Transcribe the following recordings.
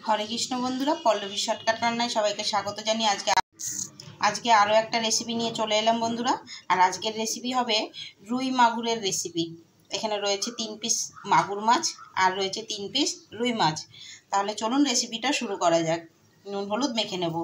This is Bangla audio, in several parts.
হরে কৃষ্ণ বন্ধুরা, পল্লবী শর্টকাট রান্নায় সবাইকে স্বাগত জানিয়ে আজকে আরও একটা রেসিপি নিয়ে চলে এলাম বন্ধুরা। আর আজকের রেসিপি হবে রুই মাগুরের রেসিপি। এখানে রয়েছে 3 পিস মাগুর মাছ আর রয়েছে 3 পিস রুই মাছ। তাহলে চলুন রেসিপিটা শুরু করা যাক। নুন হলুদ মেখে নেব।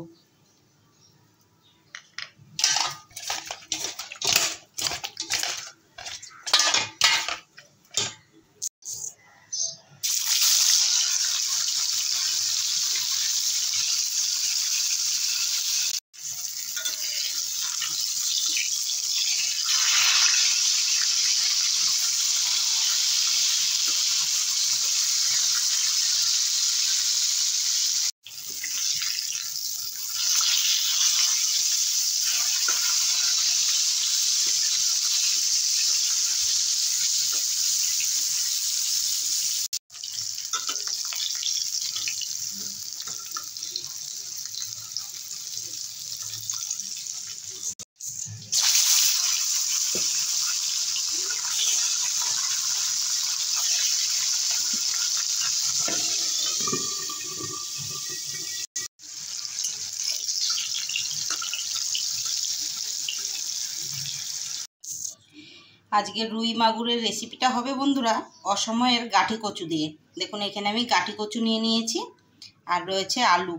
আজকে রুই মাগুরের রেসিপিটা হবে বন্ধুরা অসময়ের গাঁঠি কচু দিয়ে। দেখুন এখানে আমি গাঁঠি কচু নিয়ে নিয়েছি আর রয়েছে আলু।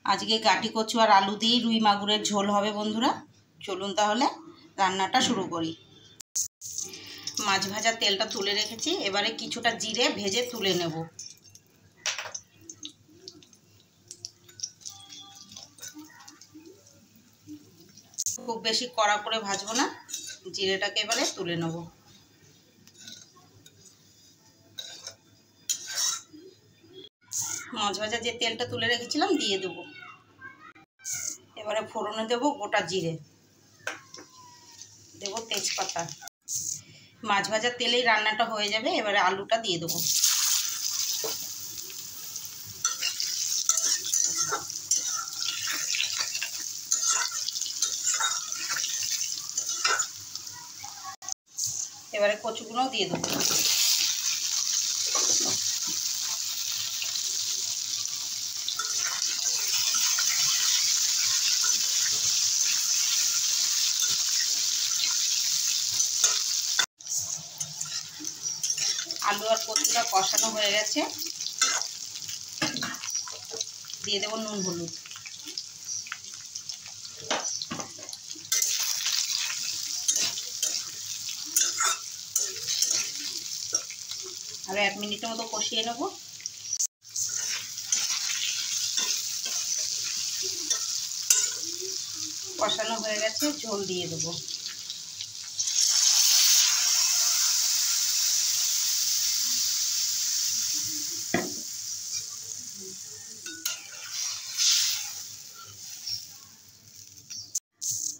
আজকে গাঁঠি কচু আর আলু দিয়ে রুই মাগুরের ঝোল হবে বন্ধুরা। চলুন তাহলে রান্নাটা শুরু করি। মাছ ভাজার তেলটা তুলে রেখেছি, এবারে কিছুটা জিরে ভেজে তুলে নেব। খুব বেশি কড়া করে ভাজবো না, জিরেটাকে এবারে তুলে নেব। মাছ ভাজা যে তেলটা তুলে রেখেছিলাম দিয়ে দেবো। এবারে ফোড়নে দেবো গোটা জিরে, দেবো তেজপাতা। মাছ ভাজার তেলেই রান্নাটা হয়ে যাবে। এবারে আলুটা দিয়ে দেবো। এবারে কচুগুলোও দিয়ে দেবো। আলু আর কচুটা কষানো হয়ে গেছে, দিয়ে দেবো নুন হলুদ। আর 1 মিনিটের মতো কষিয়ে নেব। কষানো হয়ে গেছে, ঝোল দিয়ে দেবো।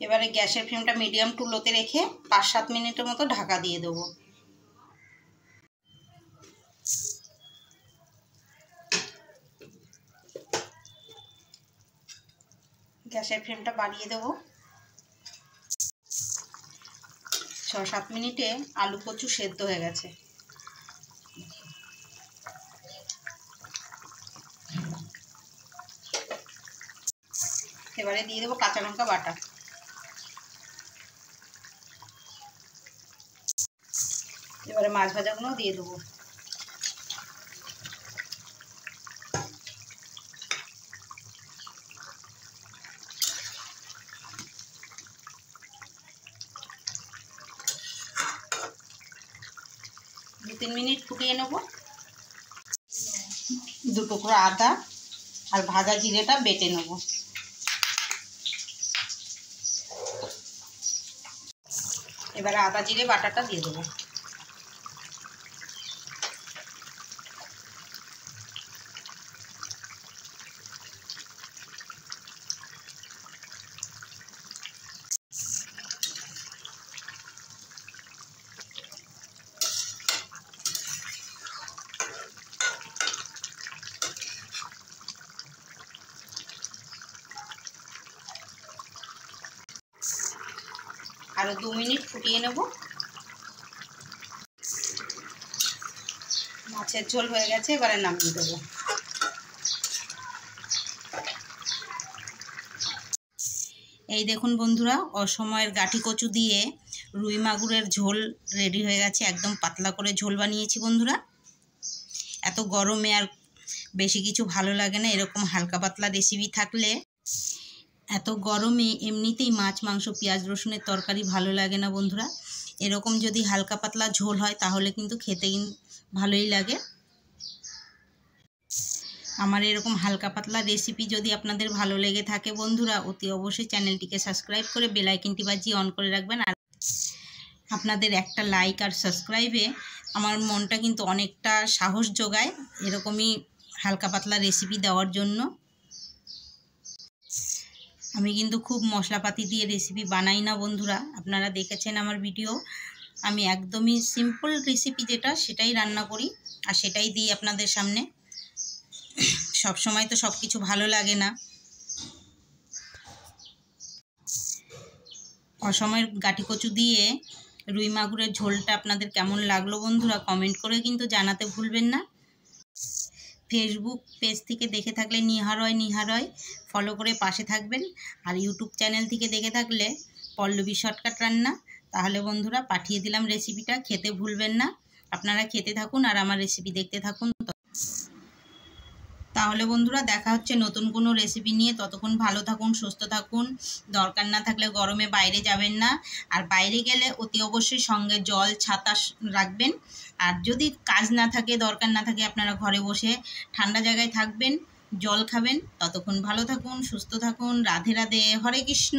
এবারে গ্যাসের ফ্লেমটা মিডিয়াম টু লোতে রেখে 5-7 মিনিটের মতো ঢাকা দিয়ে দেবো। গ্যাসের ফ্লেমটা বাড়িয়ে দেবো। 6-7 মিনিটে আলু কচু সেদ্ধ হয়ে গেছে। এবারে দিয়ে দেবো কাঁচা লঙ্কা বাটা। এবারে মাছ ভাজাগুলোও দিয়ে দেবো। দু 3 মিনিট ফুটিয়ে নেব। 2 টুকরো আদা আর ভাজা জিরেটা বেটে নেব। এবারে আদা জিরে বাটাটা দিয়ে দেবো। আরও 2 মিনিট ফুটিয়ে নেব। মাছ মাছের ঝোল হয়ে গেছে, এবারে নামিয়ে দেবো। এই দেখুন বন্ধুরা, অসময়ের গাঁটি কচু দিয়ে রুই মাগুরের ঝোল রেডি হয়ে গেছে। একদম পাতলা করে ঝোল বানিয়েছি বন্ধুরা। এত গরমে আর বেশি কিছু ভালো লাগে না, এরকম হালকা পাতলা রেসিপি থাকলে। এত গরমে এমনিতেই মাছ মাংস পেঁয়াজ রসুনের তরকারি ভালো লাগে না বন্ধুরা। এরকম যদি হালকা পাতলা ঝোল হয় তাহলে কিন্তু খেতে ভালোই লাগে। আমার এরকম হালকা পাতলা রেসিপি যদি আপনাদের ভালো লেগে থাকে বন্ধুরা, অতি অবশ্যই চ্যানেলটিকে সাবস্ক্রাইব করে বেল আইকনটি বাজিয়ে অন করে রাখবেন। আর আপনাদের একটা লাইক আর সাবস্ক্রাইবে আমার মনটা কিন্তু অনেকটা সাহস যোগায় এরকমই হালকা পাতলা রেসিপি দেওয়ার জন্য। আমি কিন্তু খুব মশলাপাতি দিয়ে রেসিপি বানাই না বন্ধুরা, আপনারা দেখেছেন আমার ভিডিও। আমি একদমই সিম্পল রেসিপি যেটা সেটাই রান্না করি আর সেটাই দিই আপনাদের সামনে। সব সময় তো সব কিছু ভালো লাগে না। অসময়ের গাঁটি কচু দিয়ে রুই মাগুরের ঝোলটা আপনাদের কেমন লাগলো বন্ধুরা কমেন্ট করে কিন্তু জানাতে ভুলবেন না। ফেসবুক পেজ থেকে দেখে থাকলে নিহারয় ফলো করে পাশে থাকবেন। আর ইউটিউব চ্যানেল থেকে দেখে থাকলে পল্লবী শর্টকাট রান্না। তাহলে বন্ধুরা পাঠিয়ে দিলাম রেসিপিটা, খেতে ভুলবেন না। আপনারা খেতে থাকুন আর আমার রেসিপি দেখতে থাকুন। তাহলে বন্ধুরা দেখা হচ্ছে নতুন কোনো রেসিপি নিয়ে। ততক্ষণ ভালো থাকুন, সুস্থ থাকুন। দরকার না থাকলে গরমে বাইরে যাবেন না, আর বাইরে গেলে অতি অবশ্যই সঙ্গে জল ছাতা রাখবেন। আর যদি কাজ না থাকে, দরকার না থাকে, আপনারা ঘরে বসে ঠান্ডা জায়গায় থাকবেন, জল খাবেন। ততক্ষণ ভালো থাকুন, সুস্থ থাকুন। রাধে রাধে, হরে কৃষ্ণ।